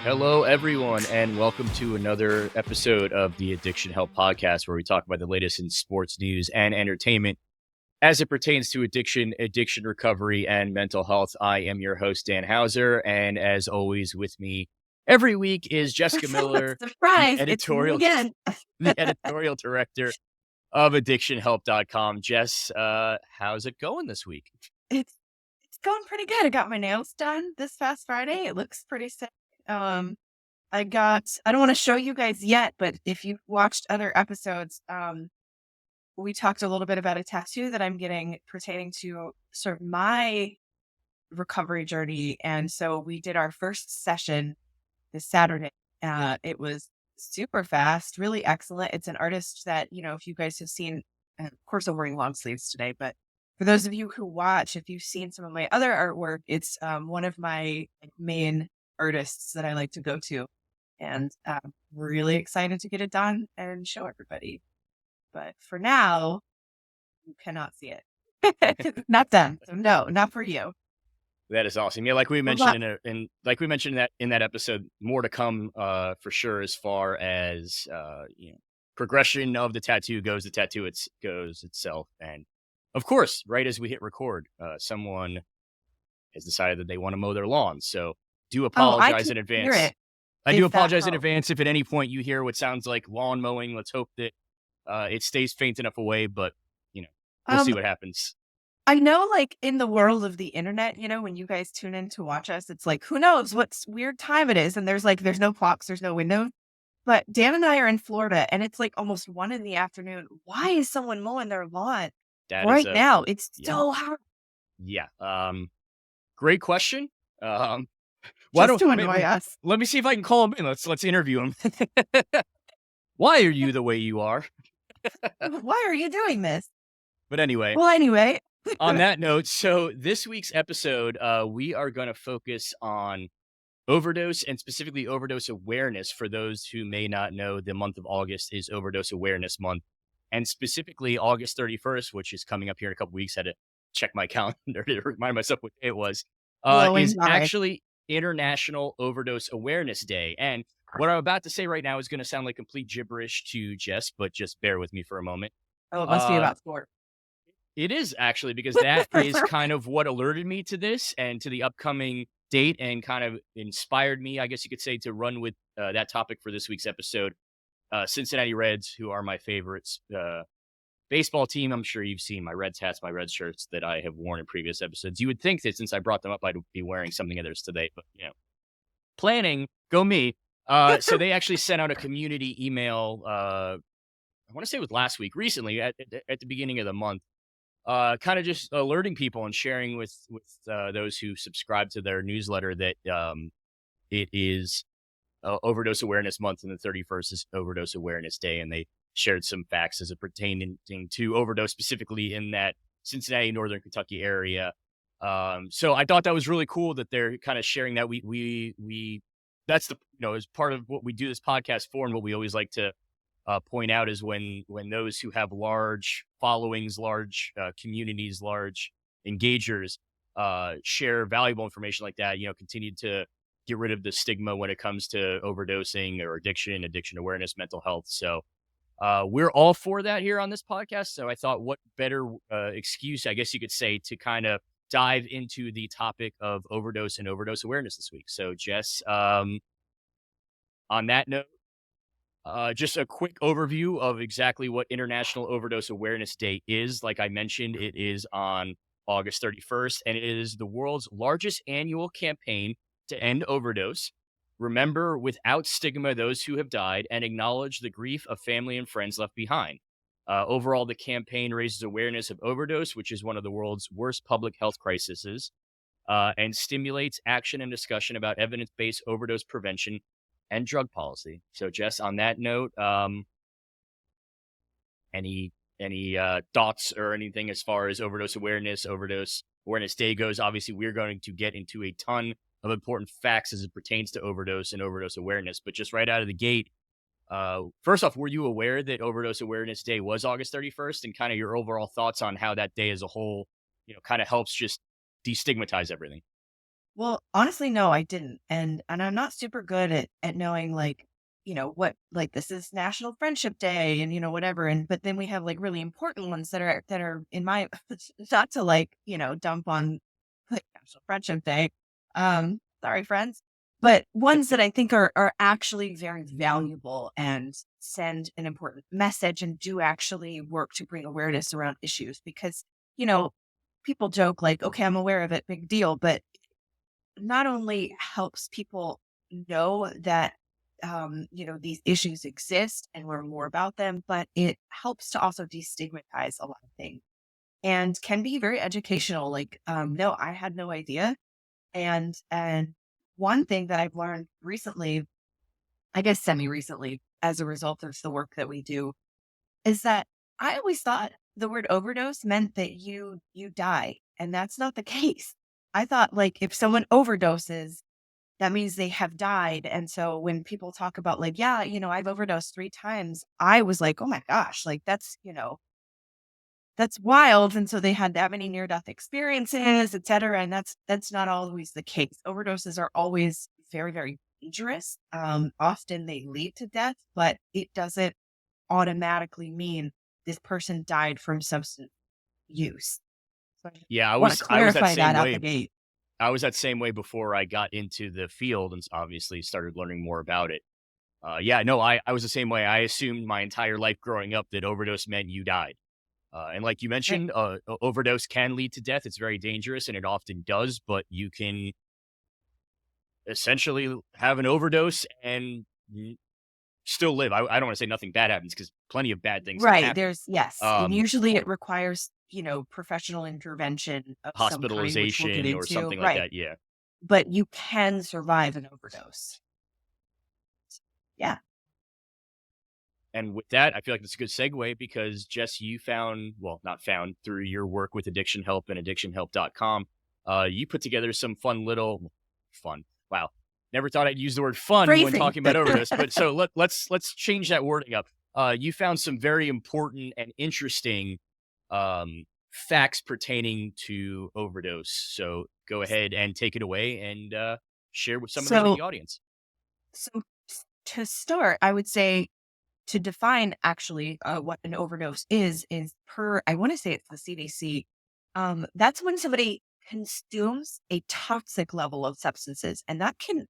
Hello, everyone, and welcome to another episode of the Addiction Help Podcast, where we talk about the latest in sports news and entertainment as it pertains to addiction recovery, and mental health. I am your host, Dan Hauser, and as always, with me every week is Jessica Miller, the Surprise! It's me again. the editorial director of addictionhelp.com. Jess, how's it going this week? It's going pretty good. I got my nails done this past Friday. It looks pretty sick. I don't want to show you guys yet, but if you've watched other episodes, we talked a little bit about a tattoo that I'm getting pertaining to sort of my recovery journey. And so we did our first session this Saturday. It was super fast, really excellent. It's an artist that, if you guys have seen, of course, I'm wearing long sleeves today, but for those of you who watch, if you've seen some of my other artwork, it's one of my main artists that I like to go to. And we're really excited to get it done and show everybody. But for now, you cannot see it. Not done. So no, not for you. That is awesome. Yeah, like we mentioned in that episode, more to come for sure as far as progression of the tattoo goes. The tattoo goes itself, and of course, right as we hit record, someone has decided that they want to mow their lawn. So do apologize in advance. I do apologize in advance if at any point you hear what sounds like lawn mowing. Let's hope that it stays faint enough away, but we'll see what happens. I know, like, in the world of the internet, when you guys tune in to watch us, it's like, who knows what weird time it is. And there's no clocks, there's no windows. But Dan and I are in Florida and it's like almost 1 PM. Why is someone mowing their lawn now? It's so hot. Yeah. Great question. Why don't annoy us? Let me see if I can call him in. Let's interview him. Why are you the way you are? Why are you doing this? But anyway. Well, anyway. On that note, so this week's episode, we are going to focus on overdose and specifically overdose awareness. For those who may not know, the month of August is Overdose Awareness Month, and specifically August 31st, which is coming up here in a couple weeks. I had to check my calendar to remind myself what day it was, is actually International Overdose Awareness Day. And what I'm about to say right now is going to sound like complete gibberish to Jess, but just bear with me for a moment. Oh, it must be about sport. It is actually, because that is kind of what alerted me to this and to the upcoming date, and kind of inspired me, I guess you could say, to run with that topic for this week's episode. Cincinnati Reds, who are my favorites baseball team. I'm sure you've seen my Reds hats, my Reds shirts that I have worn in previous episodes. You would think that since I brought them up, I'd be wearing something of theirs today, but planning, go me. So they actually sent out a community email. I want to say it was last week, recently at the beginning of the month. Kind of just alerting people and sharing with those who subscribe to their newsletter that it is Overdose Awareness Month, and the 31st is Overdose Awareness Day. And they shared some facts as it pertained to overdose, specifically in that Cincinnati, Northern Kentucky area. So I thought that was really cool that they're kind of sharing that. We that's the as part of what we do this podcast for, and what we always like to point out is when those who have large followings, large communities, large engagers share valuable information like that, continue to get rid of the stigma when it comes to overdosing or addiction awareness, mental health. So we're all for that here on this podcast. So I thought, what better excuse, I guess you could say, to kind of dive into the topic of overdose and overdose awareness this week. So Jess, on that note, just a quick overview of exactly what International Overdose Awareness Day is. Like I mentioned, it is on August 31st, and it is the world's largest annual campaign to end overdose, remember without stigma those who have died, and acknowledge the grief of family and friends left behind. Overall, the campaign raises awareness of overdose, which is one of the world's worst public health crises, and stimulates action and discussion about evidence-based overdose prevention and drug policy. So, Jess, on that note, any thoughts or anything as far as Overdose Awareness Day goes? Obviously, we're going to get into a ton of important facts as it pertains to overdose and overdose awareness. But just right out of the gate, first off, were you aware that Overdose Awareness Day was August 31st, and kind of your overall thoughts on how that day as a whole, kind of helps just destigmatize everything? Well, honestly, no, I didn't. And I'm not super good at knowing like, what like this is National Friendship Day and whatever. And but then we have like really important ones that are in my not to like, dump on like National Friendship Day. Sorry, friends. But ones that I think are actually very valuable and send an important message and do actually work to bring awareness around issues because, you know, people joke like, okay, I'm aware of it, big deal. But not only helps people know that these issues exist and learn more about them, but it helps to also destigmatize a lot of things and can be very educational. Like, no, I had no idea. And one thing that I've learned recently, I guess semi recently, as a result of the work that we do, is that I always thought the word overdose meant that you die, and that's not the case. I thought like if someone overdoses, that means they have died. And so when people talk about like, yeah, I've overdosed 3 times, I was like, oh my gosh, like that's wild. And so they had that many near death experiences, et cetera. And that's not always the case. Overdoses are always very, very dangerous. Often they lead to death, but it doesn't automatically mean this person died from substance use. So I Yeah, I want to was that clarify that same out the way. gate. I was that same way before I got into the field and obviously started learning more about it. Yeah, no, I was the same way. I assumed my entire life growing up that overdose meant you died. And like you Right. mentioned, overdose can lead to death. It's very dangerous, and it often does. But you can essentially have an overdose and still live. I don't want to say nothing bad happens because plenty of bad things can Right, happen. there's yes, and Um, usually it requires, professional intervention of some kind, which we'll get Hospitalization or into, something like right, that. Yeah. but you can survive an overdose. Yeah. And with that, I feel like that's a good segue because Jess, you found, well, not found through your work with Addiction Help and addictionhelp.com. You put together some fun. Wow. Never thought I'd use the word fun when Phrasing. talking about overdose, but so let's change that wording up. You found some very important and interesting facts pertaining to overdose. So go ahead and take it away and share with some of those with So the audience. so to start, I would say to define actually, what an overdose is per I wanna say it's the CDC, that's when somebody consumes a toxic level of substances, and that can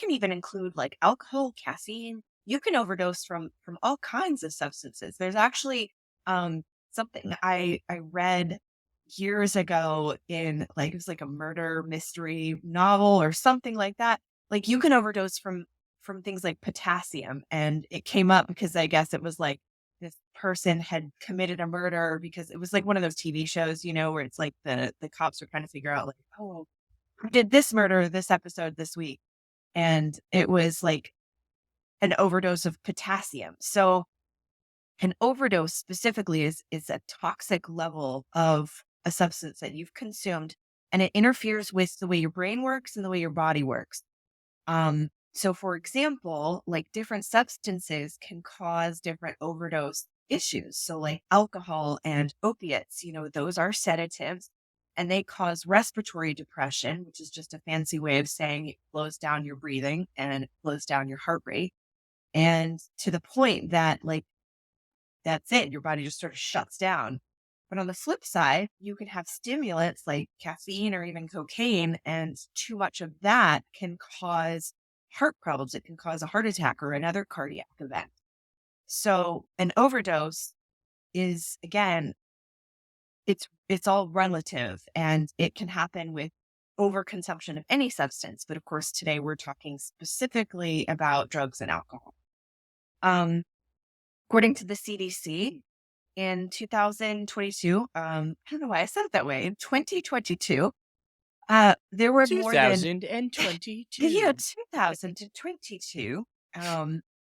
even include, like, alcohol, caffeine. You can overdose from all kinds of substances. There's actually, something I read years ago in, like it was like a murder mystery novel or something like that. Like, you can overdose from things like potassium. And it came up because I guess it was like this person had committed a murder because it was like one of those TV shows, where it's like the cops are trying to figure out like, oh, who did this murder this episode this week? And it was like an overdose of potassium. So an overdose specifically is a toxic level of a substance that you've consumed and it interferes with the way your brain works and the way your body works. So for example, like different substances can cause different overdose issues. So like alcohol and opiates, those are sedatives and they cause respiratory depression, which is just a fancy way of saying it slows down your breathing and it slows down your heart rate. And to the point that like that's it, your body just sort of shuts down. But on the flip side, you can have stimulants like caffeine or even cocaine, and too much of that can cause heart problems. It can cause a heart attack or another cardiac event. So an overdose is again, it's all relative and it can happen with overconsumption of any substance. But of course, today we're talking specifically about drugs and alcohol. Um, According to the CDC, in 2022, I don't know why I said it that way. In 2022, there were more than the year 2022. 2022,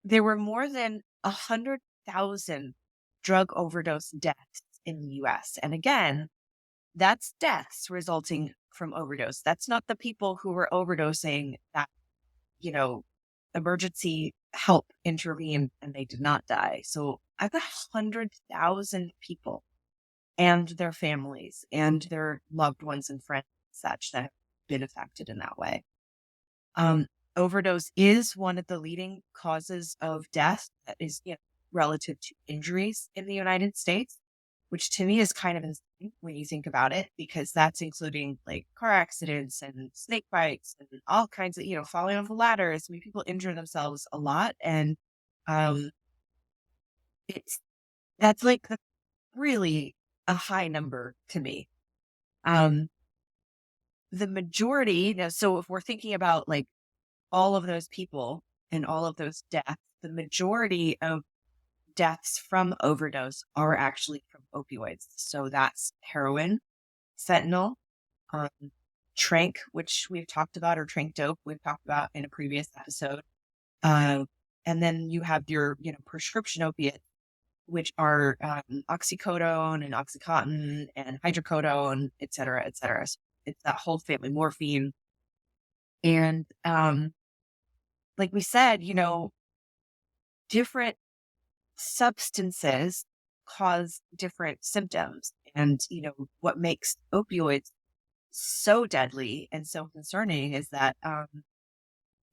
there were more than 100,000 drug overdose deaths in the US. And again, that's deaths resulting from overdose. That's not the people who were overdosing that, you know, emergency help intervened and they did not die. So I've got 100,000 people and their families and their loved ones and friends and such that been affected in that way. Um, Overdose is one of the leading causes of death that is, relative to injuries in the United States, which to me is kind of insane when you think about it, because that's including like car accidents and snake bites and all kinds of, falling off ladders. I mean, people injure themselves a lot. And um, it's that's like really a high number to me. Um, the majority, so if we're thinking about like all of those people and all of those deaths, the majority of deaths from overdose are actually from opioids. So that's heroin, fentanyl, um, trank, which we've talked about, or trank dope, we've talked about in a previous episode. Uh, and then you have your, prescription opiates, which are oxycodone and oxycontin and hydrocodone, et cetera, et cetera. So it's that whole family, morphine. And like we said, different substances cause different symptoms. And, what makes opioids so deadly and so concerning is that,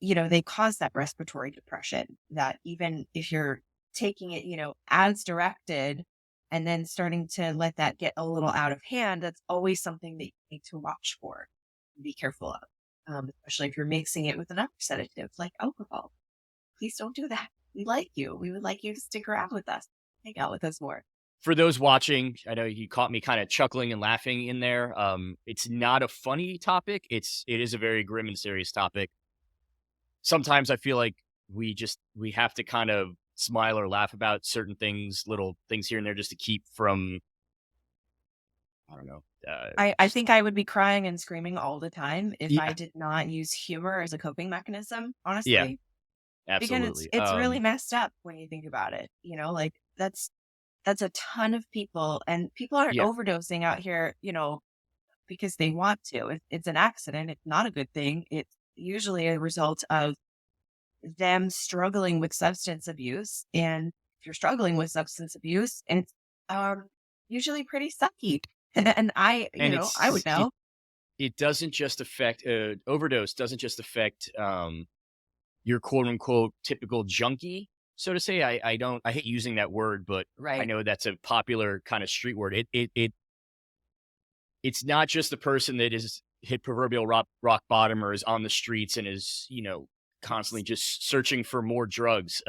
they cause that respiratory depression that even if you're taking it, as directed and then starting to let that get a little out of hand, that's always something that you need to watch for, be careful of, especially if you're mixing it with another sedative like alcohol. Please don't do that. We like you. We would like you to stick around with us, hang out with us more. For those watching, I know you caught me kind of chuckling and laughing in there. It's not a funny topic. It is a very grim and serious topic. Sometimes I feel like we have to kind of smile or laugh about certain things, little things here and there, just to keep from, I don't know. I Just think I would be crying and screaming all the time if I yeah, did not use humor as a coping mechanism, yeah, honestly. Because it's absolutely. it's really messed up when you think about it. Like that's a ton of people, and people aren't Yeah, overdosing out here, because they want to. It's an accident. It's not a good thing. It's usually a result of them struggling with substance abuse. And if you're struggling with substance abuse, and it's usually pretty sucky. And and I would know. it doesn't just affect overdose. Doesn't just affect your quote unquote typical junkie, so to say. I hate using that word, but I Right. know that's a popular kind of street word. It's not just the person that is hit proverbial rock bottom or is on the streets and is, constantly just searching for more drugs.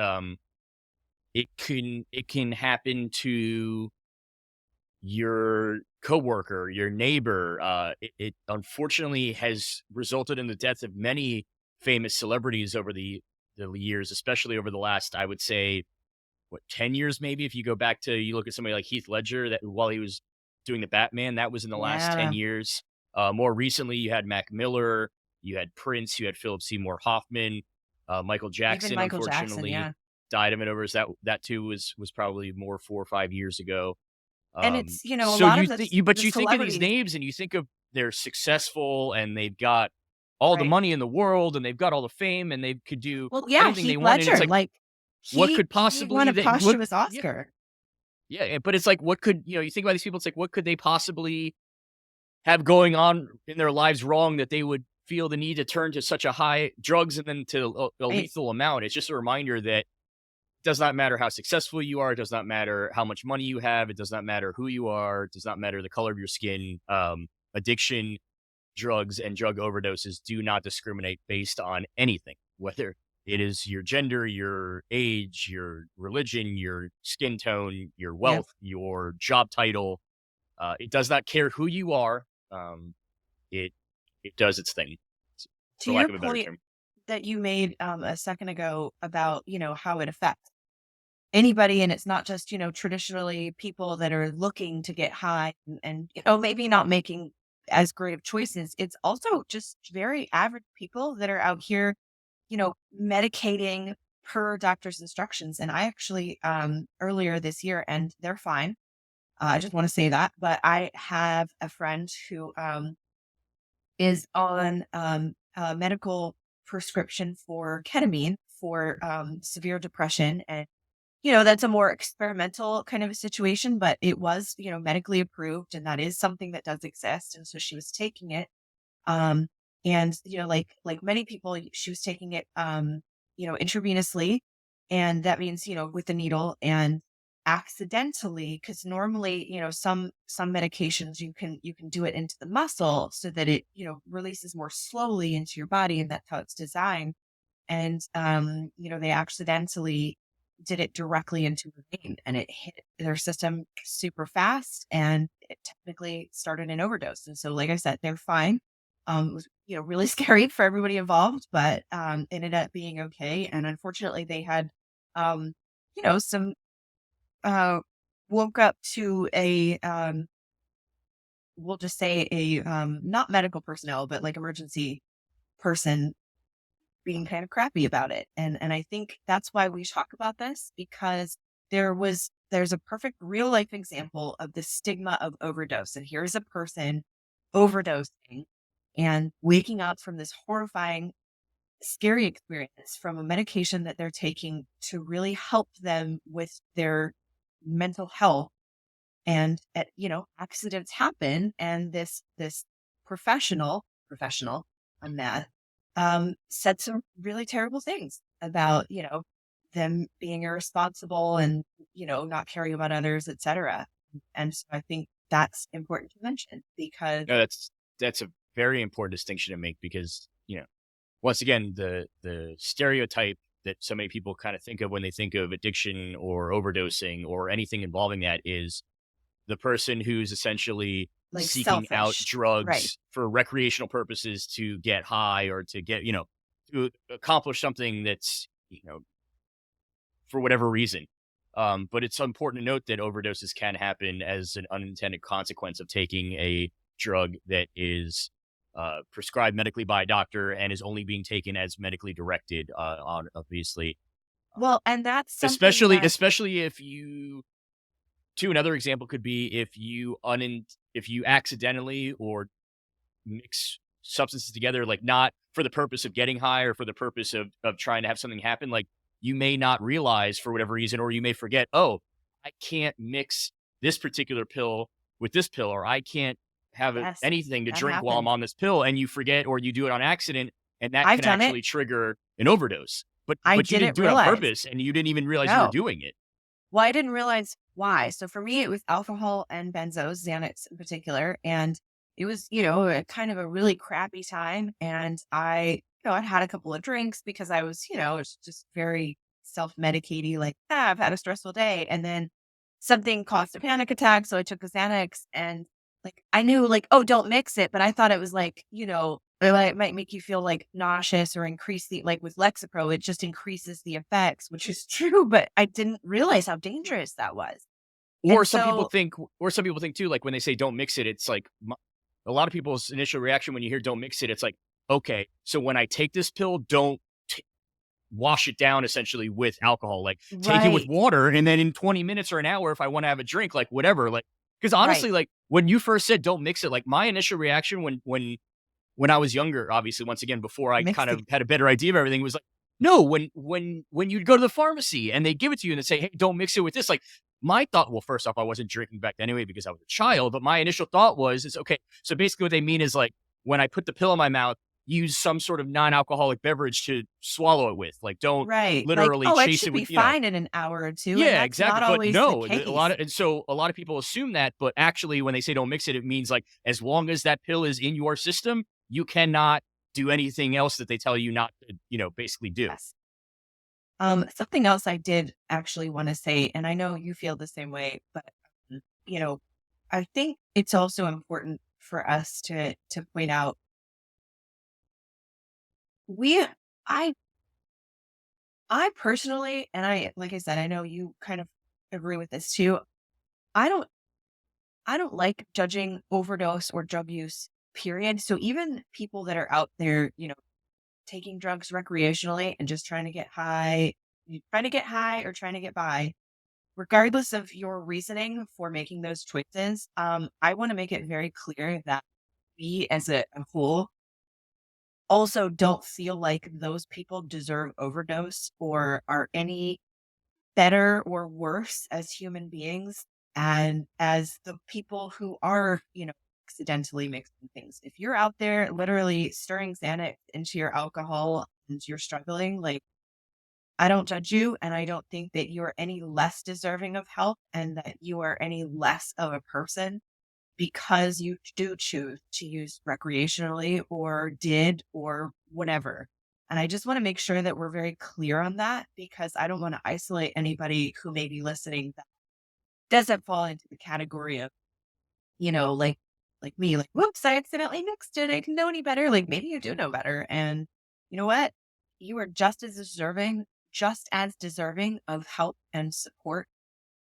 It can happen to your coworker, your neighbor. It unfortunately has resulted in the deaths of many famous celebrities over the years, especially over the last, I would say, what, 10 years maybe. If you go back to, you look at somebody like Heath Ledger, that while he was doing the Batman, that was in the last 10 Yeah. years. More recently, you had Mac Miller, you had Prince, you had Philip Seymour Hoffman, Michael Even Jackson, Michael Jackson, unfortunately, yeah. died of an overdose. That too was probably more 4 or 5 years ago. And it's, a So lot of you the think you, but the you think of these celebrities. names and you think of they're successful and they've got all the Right. money in the world and they've got all the fame and they could do Well, yeah, anything they Heath want. And it's Ledger, like, like what could he won possibly a they what? posthumous Yeah, Oscar. yeah. But it's like, what could you think about these people? It's like, what could they possibly have going on in their lives wrong that they would feel the need to turn to such a high drugs and then to a Right. lethal amount? It's just a reminder that does not matter how successful you are. It does not matter how much money you have. It does not matter who you are. It does not matter the color of your skin. Addiction, drugs, and drug overdoses do not discriminate based on anything, whether it is your gender, your age, your religion, your skin tone, your Yeah. wealth, your job title. It does not care who you are. Um, it it does its thing, To for lack your of a better point term. that you made a second ago about, how it affects anybody, and it's not just, traditionally people that are looking to get high and maybe not making as great of choices. It's also just very average people that are out here, medicating per doctor's instructions. And I actually earlier this year, and they're fine. I just want to say that, but I have a friend who is on a medical prescription for ketamine for severe depression. And, that's a more experimental kind of a situation, but it was, medically approved. And that is something that does exist. And so she was taking it. Um, And, like many people, she was taking it, intravenously. And that means, with the needle and accidentally, because normally, some medications you can do it into the muscle so that it, releases more slowly into your body. And that's how it's designed. And, they accidentally did it directly into her vein and it hit their system super fast and it technically started an overdose. And so, like I said, they're fine. It was, really scary for everybody involved, but ended up being okay. And unfortunately, they had, some uh, woke up to we'll just say not medical personnel, but like emergency person being kind of crappy about it. And I think that's why we talk about this because there's a perfect real life example of the stigma of overdose. And here's a person overdosing and waking up from this horrifying, scary experience from a medication that they're taking to really help them with their mental health. And accidents happen, and this professional on that said some really terrible things about them being irresponsible and not caring about others, etc. And so I think that's important to mention because No, that's a very important distinction to make because, once again, the stereotype that so many people kind of think of when they think of addiction or overdosing or anything involving that is the person who's essentially like seeking out selfish, right? drugs for recreational purposes to get high or to get, to accomplish something that's, for whatever reason. But it's important to note that overdoses can happen as an unintended consequence of taking a drug that is prescribed medically by a doctor and is only being taken as medically directed, on obviously, Well, and that's something especially that especially if you too, another example could be if you accidentally or mix substances together, like, not for the purpose of getting high or for the purpose of trying to have something happen, like, you may not realize for whatever reason, or you may forget, "Oh, I can't mix this particular pill with this pill," or, "I can't have yes, anything to that drink while I'm happens. on this pill," and you forget or you do it on accident, and that I've can done it. actually trigger an overdose. But I but you didn't didn't do it on realize. purpose, and you didn't even realize you were No. doing it. Well, I didn't realize why. So for me, it was alcohol and benzos, Xanax in particular. And it was, a kind of a really crappy time. And I'd had a couple of drinks because I was, it was just very self-medicating, like, I've had a stressful day. And then something caused a panic attack. So I took a Xanax and like I knew like, oh, don't mix it. But I thought it was like, it might make you feel like nauseous or increase the like with Lexapro, it just increases the effects, which is true, but I didn't realize how dangerous that was. And Or so some people think too, like when they say don't mix it, it's like a lot of people's initial reaction when you hear don't mix it, it's like, okay, so when I take this pill, don't wash it down essentially with alcohol. Like take it with right, water. And then in 20 minutes or an hour, if I want to have a drink, like whatever, like, because right. honestly, like when you first said don't mix it, like my initial reaction when I was younger, obviously, once again, before I Mix kind the of had a better idea of everything, was like, no, when you'd go to the pharmacy and they give it to you and they say, hey, don't mix it with this. Like my thought, well, first off, I wasn't drinking back then anyway because I was a child, but my initial thought was, is okay. So basically, what they mean is like when I put the pill in my mouth, use some sort of non-alcoholic beverage to swallow it with. Like don't right. Like, literally oh, it chase should it be with, fine in an hour or 2, and yeah, that's exactly. not But always the no, a lot case. of and so a lot of people assume that, but actually when they say don't mix it, it means like as long as that pill is in your system, you cannot do anything else that they tell you not to, basically do. Yes. Something else I did actually wanna say, and I know you feel the same way, but, mm, you know, I think it's also important for us to point out we I I personally, and I like I said, I know you kind of agree with this too. I don't I don't like judging overdose or drug use, period. So even people that are out there, taking drugs recreationally and just trying to get high or trying to get by, regardless of your reasoning for making those choices, I want to make it very clear that we as a whole also don't feel like those people deserve overdose or are any better or worse as human beings and as the people who are, accidentally mixing things. If you're out there literally stirring Xanax into your alcohol and you're struggling, like, I don't judge you, and I don't think that you're any less deserving of help and that you are any less of a person because you do choose to use recreationally or did or whatever. And I just want to make sure that we're very clear on that because I don't want to isolate anybody who may be listening that doesn't fall into the category of, like me, like, whoops, I accidentally mixed it. I didn't know any better. Like maybe you do know better. And you know what? You are just as deserving of help and support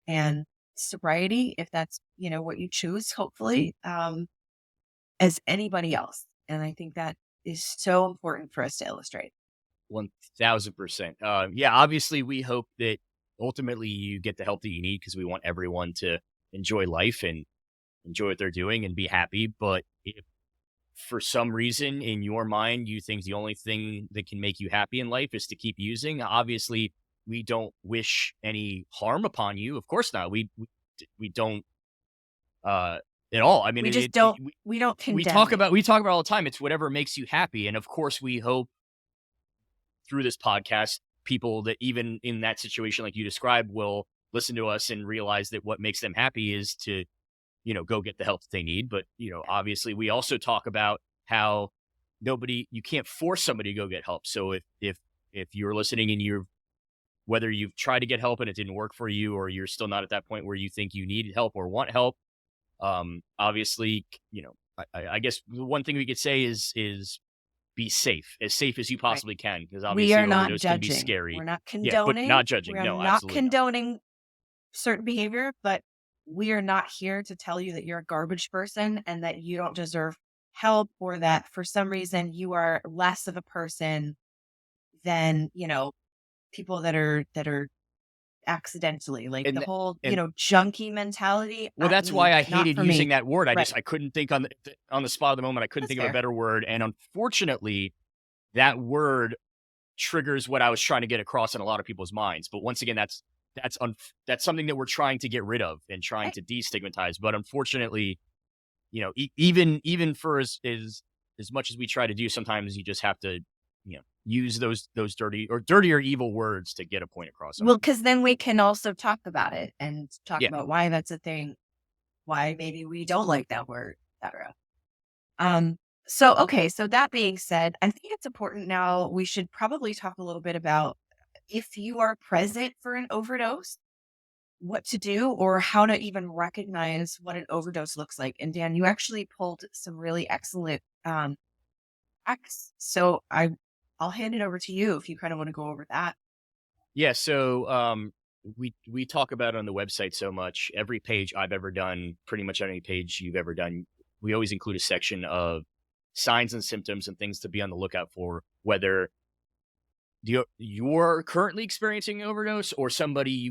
and sobriety, if that's, what you choose, hopefully, as anybody else. And I think that is so important for us to illustrate. 1000%. Yeah, obviously, we hope that ultimately you get the help that you need because we want everyone to enjoy life and enjoy what they're doing and be happy. But if for some reason in your mind you think the only thing that can make you happy in life is to keep using, obviously, we don't wish any harm upon you. Of course not. We don't at all. I mean, We just don't we don't condemn it. we talk about all the time. It's whatever makes you happy, and of course, we hope through this podcast, people that even in that situation like you described will listen to us and realize that what makes them happy is to, go get the help that they need. But, obviously we also talk about how you can't force somebody to go get help. So if you're listening and whether you've tried to get help and it didn't work for you, or you're still not at that point where you think you need help or want help, obviously, I guess the one thing we could say is be safe as you Right. possibly can, because We obviously are not overdose can be judging. scary. We're not Yeah, but not condoning. We judging. are No, not absolutely not. condoning certain behavior, but we are not here to tell you that you're a garbage person and that you don't deserve help or that for some reason you are less of a person than, people that are accidentally like the And whole, and junkie mentality. well, that's why I Not hated for me. using that word. Right. I couldn't think on the spot of the moment. I couldn't That's think of a fair. better word, and unfortunately, that word triggers what I was trying to get across in a lot of people's minds. But once again, that's something that we're trying to get rid of and trying Right. to destigmatize. But unfortunately, even for as much as we try to do, sometimes you just have to, use those dirty or evil words to get a point across. Well, because then we can also talk about it and talk Yeah, about why that's a thing, why maybe we don't like that word, etc. Um, so that being said, I think it's important now we should probably talk a little bit about if you are present for an overdose, what to do or how to even recognize what an overdose looks like. And Dan, you actually pulled some really excellent facts. I'll hand it over to you if you kind of want to go over that. yeah. So we talk about it on the website so much. Every page I've ever done, pretty much any page you've ever done, we always include a section of signs and symptoms and things to be on the lookout for, whether you're currently experiencing an overdose or somebody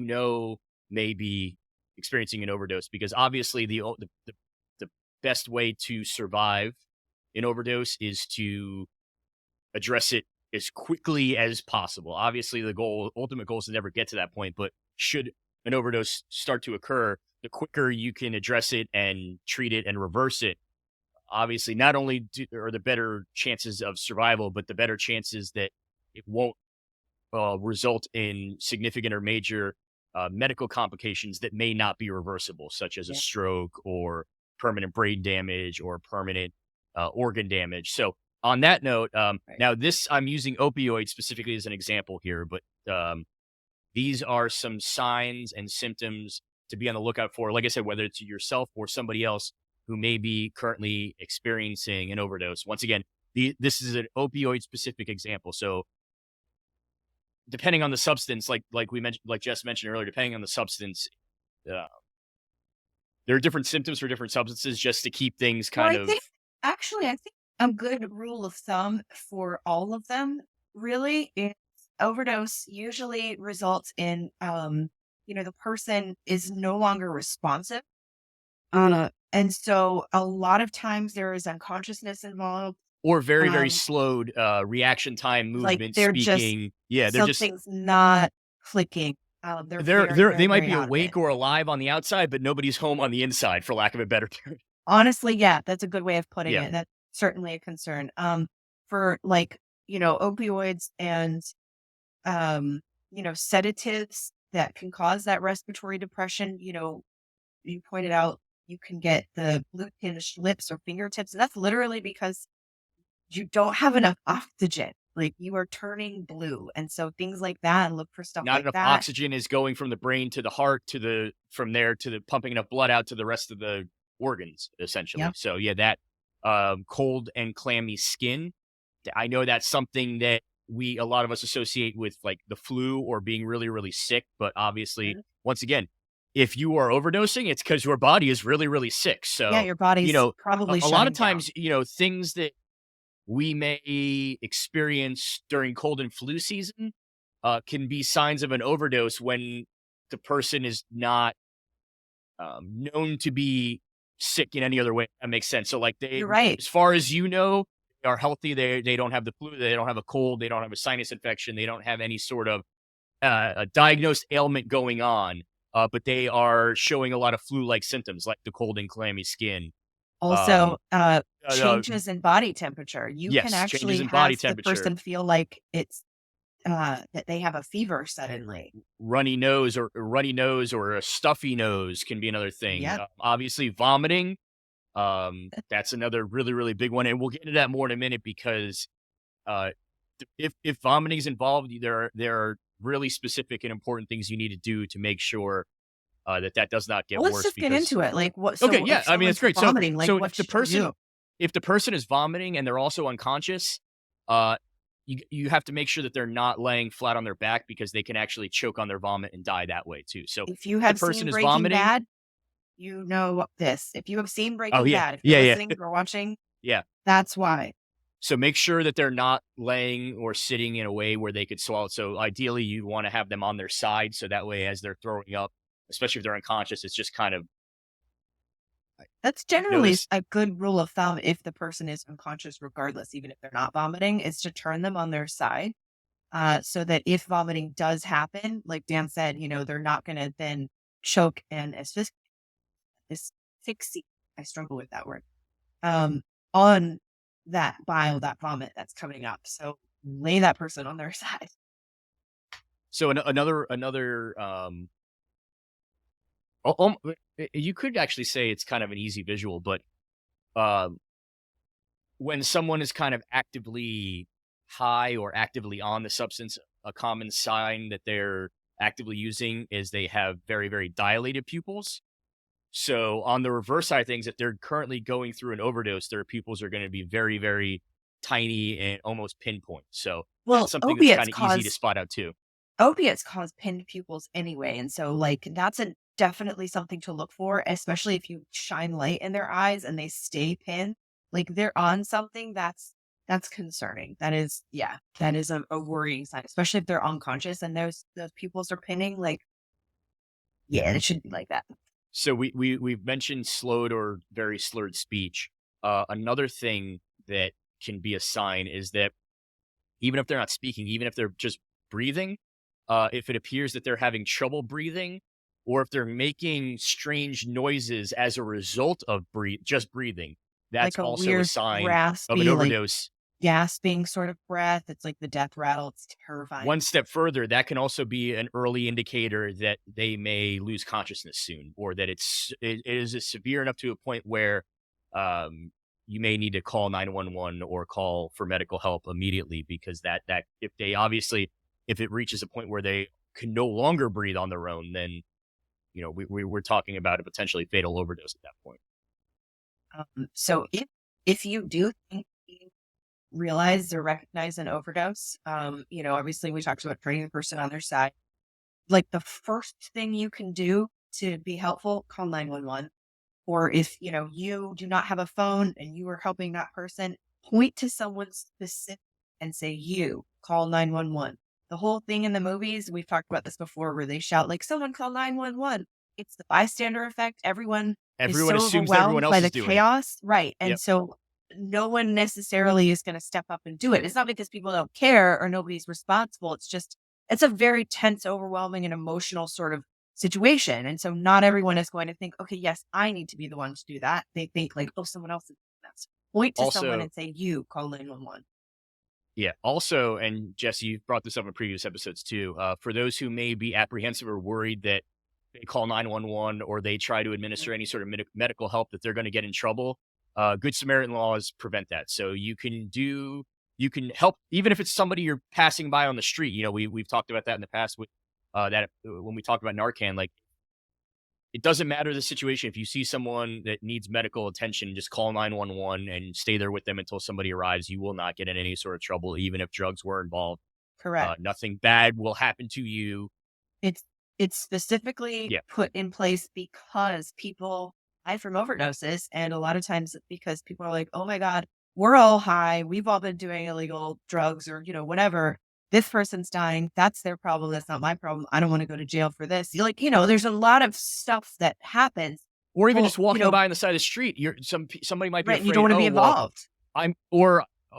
may be experiencing an overdose. Because obviously the best way to survive an overdose is to address it as quickly as possible. Obviously, ultimate goal is to never get to that point, but should an overdose start to occur, the quicker you can address it and treat it and reverse it, obviously, not only are the better chances of survival, but the better chances that it won't result in significant or major medical complications that may not be reversible, such as a Yeah. stroke or permanent brain damage or permanent organ damage. So, on that note, Right. now I'm using opioids specifically as an example here, but these are some signs and symptoms to be on the lookout for. Like I said, whether it's yourself or somebody else who may be currently experiencing an overdose. Once again, this is an opioid specific example. So depending on the substance, like we mentioned, like Jess mentioned earlier, depending on the substance, uh, there are different symptoms for different substances, just to keep things Well, kind of. I think a good rule of thumb for all of them really is overdose usually results in, the person is no longer responsive. And so a lot of times there is unconsciousness involved. Or very, very Um, slowed reaction time, like movement, they're just speaking. Yeah, something's not clicking. They're very, they very, might very be out of it. awake or alive on the outside, but nobody's home on the inside, for lack of a better term. Honestly, yeah, that's a good way of putting Yeah, it. That's certainly a concern. For like, opioids and sedatives that can cause that respiratory depression, you pointed out you can get the blue tinged lips or fingertips. And that's literally because you don't have enough oxygen. Like you are turning blue. And so things like that, look for stuff not like enough that. oxygen is going from the brain to the heart to the from there to the pumping enough blood out to the rest of the organs, essentially. Yep. So yeah, that cold and clammy skin. I know that's something that we a lot of us associate with like the flu or being really really sick, but obviously, Mhm. once again, if you are overdosing, it's because your body is really really sick. Yeah, So your body's a, probably a lot of shutting down. times, things that we may experience during cold and flu season can be signs of an overdose when the person is not known to be sick in any other way. That makes sense. So, like, You're right. as far as you know, they are healthy. They don't have the flu. They don't have a cold. They don't have a sinus infection. They don't have any sort of a diagnosed ailment going on. But they are showing a lot of flu-like symptoms, like the cold and clammy skin. Also, Um, changes in body temperature. You can yes, changes actually in body have the temperature. person feel like it's that they have a fever suddenly. Runny nose or a stuffy nose can be another thing. Yep. Obviously, vomiting. That's another really really big one, and we'll get into that more in a minute because uh, if vomiting is involved, there are really specific and important things you need to do to make sure that does not get Well, let's worse. just get Because into it. Like, what? okay, So, yeah, if I mean that's someone's great. So vomiting, like, so what should you do? if the person is vomiting and they're also unconscious, uh, you have to make sure that they're not laying flat on their back because they can actually choke on their vomit and die that way too. So If you if the have person seen is Breaking vomiting, Bad, you know this. If you have seen oh Breaking yeah, Bad, if you're yeah, yeah, listening or watching, yeah. that's why. So make sure that they're not laying or sitting in a way where they could swallow. So ideally, you want to have them on their side, so that way, as they're throwing up, especially if they're unconscious, it's just kind of That's you generally notice. a good rule of thumb if the person is unconscious, regardless, even if they're not vomiting, is to turn them on their side. So that if vomiting does happen, like Dan said, they're not going to then choke and asphyxiate. I struggle with that word. Um, on that bile, that vomit that's coming up. So lay that person on their side. So another you could actually say it's kind of an easy visual, but um, when someone is kind of actively high or actively on the substance, a common sign that they're actively using is they have very very dilated pupils. So on the reverse side of things, if they're currently going through an overdose, their pupils are going to be very, very tiny and almost pinpoint. So that's Well, something that's kind of easy to spot out too. opiates cause pinned pupils anyway, and so like that's a definitely something to look for, especially if you shine light in their eyes and they stay pinned. Like they're on something that's concerning. That is, yeah, that is a worrying sign, especially if they're unconscious and those pupils are pinning. Like, yeah, it shouldn't be like that. So we've mentioned slowed or very slurred speech. Another thing that can be a sign is that even if they're not speaking, even if they're just breathing, if it appears that they're having trouble breathing, or if they're making strange noises as a result of just breathing, that's Like a also a weird sign of an raspy, like overdose. gasping sort of breath. It's like the death rattle. It's terrifying. One step further, that can also be an early indicator that they may lose consciousness soon, or that it is severe enough to a point where you may need to call 911 or call for medical help immediately because that if they obviously if it reaches a point where they can no longer breathe on their own, then we're talking about a potentially fatal overdose at that point. So if you do think you realize or recognize an overdose, obviously we talked about putting the person on their side. Like the first thing you can do to be helpful, call 911. Or if, you do not have a phone and you are helping that person, point to someone specific and say, you call 911. The whole thing in the movies, we've talked about this before, where they shout, like, someone call 911. It's the bystander effect. Everyone is Everyone so assumes that everyone overwhelmed by else the is doing it. chaos. Right. And Yep. so no one necessarily is going to step up and do it. It's not because people don't care or nobody's responsible. It's just, it's a very tense, overwhelming, and emotional sort of situation. And so not everyone is going to think, okay, yes, I need to be the one to do that. They think like, oh, someone else is doing that. So point to someone Also, and say, you call 911. yeah. Also, and Jesse, you've brought this up in previous episodes too. For those who may be apprehensive or worried that they call 911 or they try to administer any sort of medical help that they're going to get in trouble, Good Samaritan laws prevent that. So you can help even if it's somebody you're passing by on the street. You know, we've talked about that in the past with that when we talked about Narcan. Like, it doesn't matter the situation. If you see someone that needs medical attention, just call 911 and stay there with them until somebody arrives. You will not get in any sort of trouble, even if drugs were involved. Correct. Nothing bad will happen to you. It's it's specifically Yeah. put in place because people die from overdoses, and a lot of times it's because people are like, "Oh my god, we're all high. We've all been doing illegal drugs or, whatever. This person's dying. That's their problem. That's not my problem. I don't want to go to jail for this." You're like, there's a lot of stuff that happens. Or even Well, just walking by on the side of the street. Somebody might be right, and you don't afraid, want to be oh, well, involved.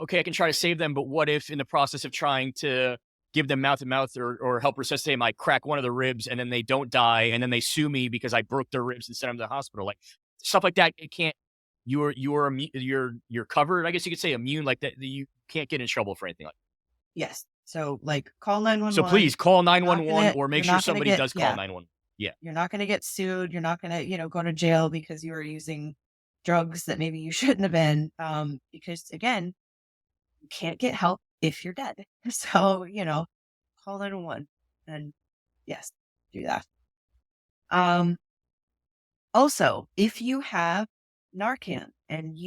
okay, I can try to save them, but what if in the process of trying to give them mouth to mouth or help resuscitate them, I crack one of the ribs and then they don't die and then they sue me because I broke their ribs and sent them to the hospital. Like, stuff like that, it can't. You're covered. I guess you could say immune, like that. You can't get in trouble for anything like that. Yes. So like call So 911. please call Not 911 gonna or make you're sure not gonna somebody get does call yeah. 911. Yeah. You're not gonna get sued. You're not gonna, go to jail because you were using drugs that maybe you shouldn't have been. Because again, you can't get help if you're dead. So, call 911 and yes, do that. Um, Also, if you have Narcan and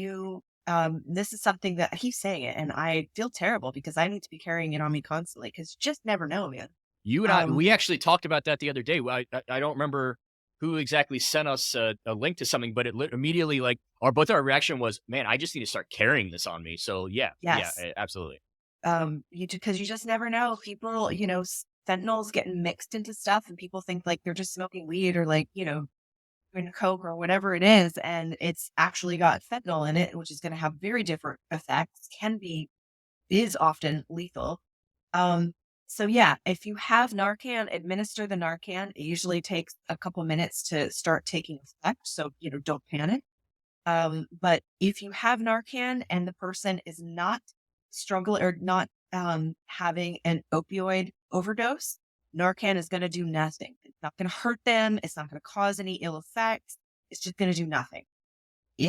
this is something that he's saying it, and I feel terrible because I need to be carrying it on me constantly because you just never know, man. You and Um, we actually talked about that the other day. I don't remember who exactly sent us a link to something, but immediately, like, our reaction was, man, I just need to start carrying this on me. So yeah, yeah, yes. absolutely. Because you just never know. People, fentanyl's getting mixed into stuff, and people think like they're just smoking weed or like, doing coke or whatever it is, and it's actually got fentanyl in it, which is going to have very different effects. Is often lethal. Um, so yeah, if you have Narcan, administer the Narcan. It usually takes a couple minutes to start taking effect, so don't panic. But if you have Narcan and the person is not struggling or not having an opioid overdose, Narcan is going to do nothing. It's not going to hurt them. It's not going to cause any ill effects. It's just going to do nothing.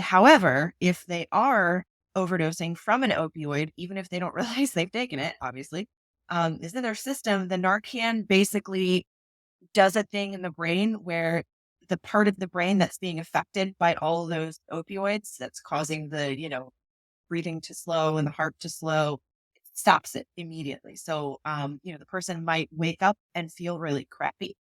However, if they are overdosing from an opioid, even if they don't realize they've taken it, obviously, is in their system, the Narcan basically does a thing in the brain where the part of the brain that's being affected by all of those opioids that's causing the, breathing to slow and the heart to slow, it stops it immediately. So, the person might wake up and feel really crappy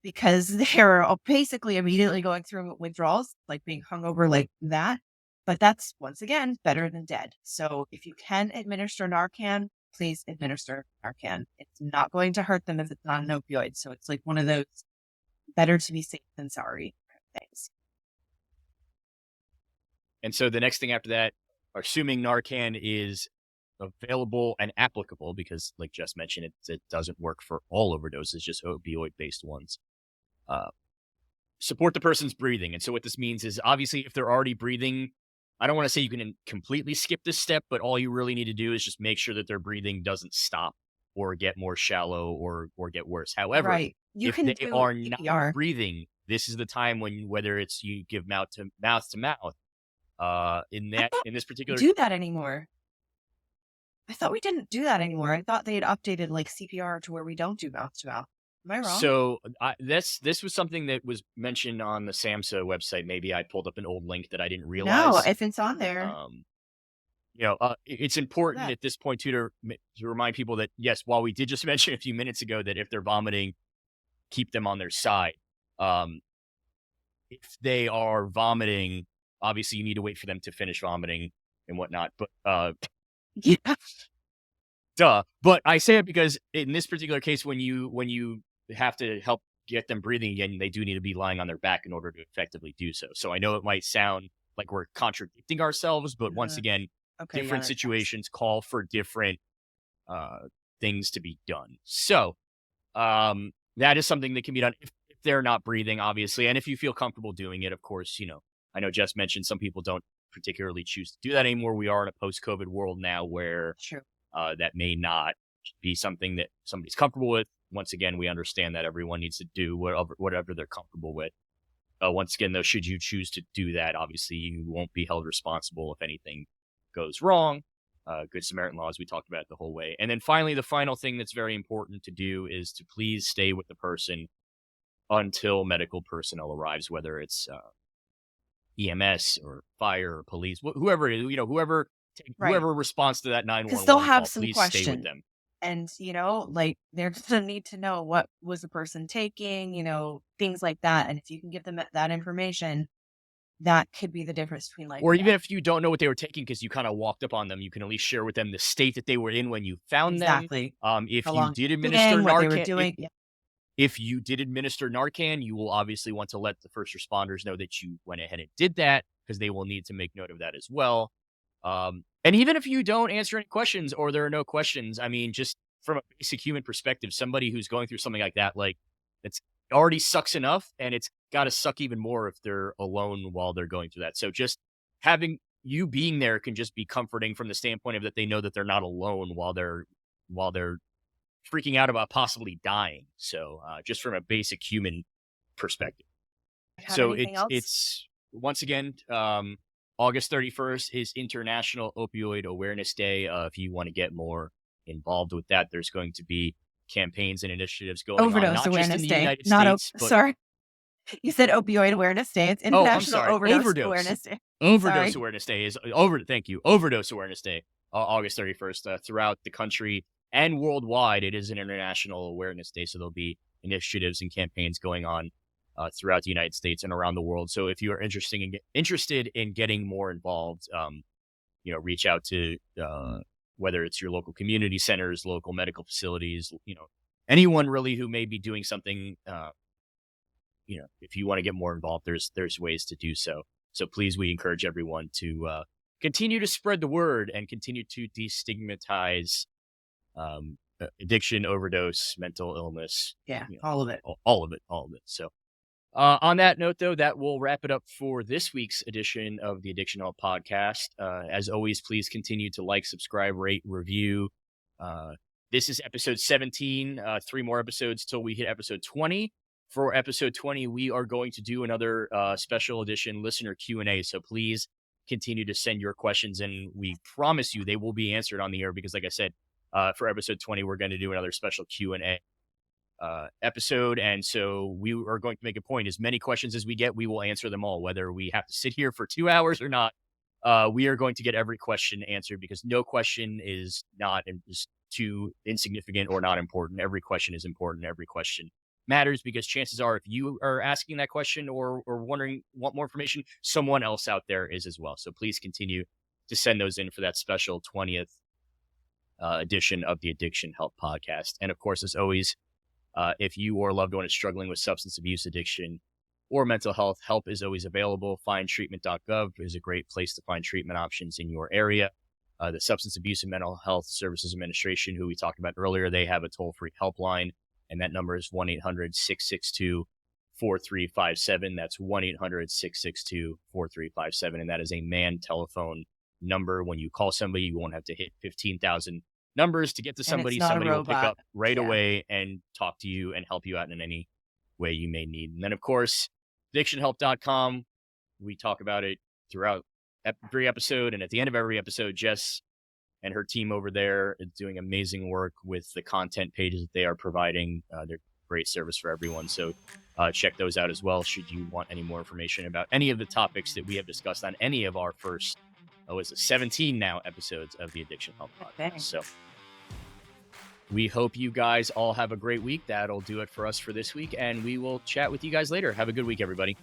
because they're basically immediately going through withdrawals, like being hungover like that. But that's once again better than dead. So if you can administer Narcan, please administer Narcan. It's not going to hurt them if it's not an opioid. So it's like one of those better to be safe than sorry things. And so the next thing after that, assuming Narcan is available and applicable, because like Jess mentioned, it doesn't work for all overdoses, just opioid based ones. Support the person's breathing. And so what this means is, obviously, if they're already breathing, I don't want to say you can completely skip this step, but all you really need to do is just make sure that their breathing doesn't stop or get more shallow or get worse. However, Right. You if can they do are not CPR. breathing, this is the time when, whether it's you give mouth to mouth, I don't in this particular. do that anymore. I thought we didn't do that anymore. I thought they had updated like CPR to where we don't do mouth to mouth. Am I wrong? So this was something that was mentioned on the SAMHSA website. Maybe I pulled up an old link that I didn't No, realize. if it's on there. Um, it's important at this point too to remind people that, yes, while we did just mention a few minutes ago that if they're vomiting, keep them on their side. If they are vomiting, obviously you need to wait for them to finish vomiting and whatnot. But Yeah. duh. But I say it because in this particular case, when you have to help get them breathing again, they do need to be lying on their back in order to effectively do so. So I know it might sound like we're contradicting ourselves, but once again, Okay. Yeah, different that makes sense. situations call for different things to be done. So that is something that can be done. If they're not breathing, obviously. And if you feel comfortable doing it, of course, I know Jess mentioned some people don't particularly choose to do that anymore. We are in a post-COVID world now where True. that may not be something that somebody's comfortable with. Once again, we understand that everyone needs to do whatever they're comfortable with. Once again, though, should you choose to do that, obviously you won't be held responsible if anything goes wrong. Good Samaritan laws we talked about the whole way. And then finally, the final thing that's very important to do is to please stay with the person until medical personnel arrives, whether it's EMS or fire or police, whoever it is, whoever Right. responds to that Because they'll 911 have call, some please stay with questions. them. And, like, they're gonna need to know what was the person taking, things like that. And if you can give them that information, that could be the difference between life Or and even death. if you don't know what they were taking because you kind of walked up on them, you can at least share with them the state that they were in when you found them. Exactly. If How you long did they were administer what they were Narcan, doing. Yeah. if you did administer Narcan, you will obviously want to let the first responders know that you went ahead and did that because they will need to make note of that as well. And even if you don't answer any questions or there are no questions, I mean, just from a basic human perspective, somebody who's going through something like that, like it's already sucks enough and it's got to suck even more if they're alone while they're going through that. So just having you being there can just be comforting from the standpoint of that they know that they're not alone while they're freaking out about possibly dying. So just from a basic human perspective. Have So anything else? it's once again, August 31st is International Opioid Awareness Day. If you want to get more involved with that, there's going to be campaigns and initiatives going on, Overdose not just in Awareness the Day. United Not States, but sorry. You said Opioid Awareness Day. It's oh, I'm International sorry, Overdose overdose. Awareness Day. Overdose Sorry. Awareness Day is Thank you. Overdose Awareness Day, August 31st, throughout the country and worldwide. It is an International Awareness Day, so there'll be initiatives and campaigns going on throughout the United States and around the world. So if you are interested in getting more involved, reach out to whether it's your local community centers, local medical facilities, anyone really who may be doing something. If you want to get more involved, there's ways to do so. So please, we encourage everyone to continue to spread the word and continue to destigmatize addiction, overdose, mental illness. Yeah, all of it. All of it. So on that note, though, that will wrap it up for this week's edition of the Addiction Help podcast. As always, please continue to like, subscribe, rate, review. This is episode 17, 3 more episodes till we hit episode 20. For episode 20, we are going to do another special edition listener Q&A. So please continue to send your questions, and we promise you they will be answered on the air because, like I said, for episode 20, we're going to do another special Q&A episode. And so we are going to make a point. As many questions as we get, we will answer them all, whether we have to sit here for 2 hours or not. We are going to get every question answered because no question is too insignificant or not important. Every question is important. Every question matters because chances are if you are asking that question or want more information, someone else out there is as well. So please continue to send those in for that special 20th edition of the Addiction Help podcast. And of course, as always, if you or a loved one is struggling with substance abuse addiction or mental health, help is always available. Findtreatment.gov is a great place to find treatment options in your area. The Substance Abuse and Mental Health Services Administration, who we talked about earlier, they have a toll-free helpline, and that number is 1-800-662-4357. That's 1-800-662-4357, and that is a manned telephone number. When you call somebody, you won't have to hit 15,000 numbers to get to somebody. Somebody will pick up right away and talk to you and help you out in any way you may need. And then, of course, addictionhelp.com. We talk about it throughout every episode, and at the end of every episode, Jess and her team over there is doing amazing work with the content pages that they are providing. They're great service for everyone. So check those out as well should you want any more information about any of the topics that we have discussed on any of our first 17 now episodes of the Addiction Help podcast. Okay. So we hope you guys all have a great week. That'll do it for us for this week, and we will chat with you guys later. Have a good week, everybody.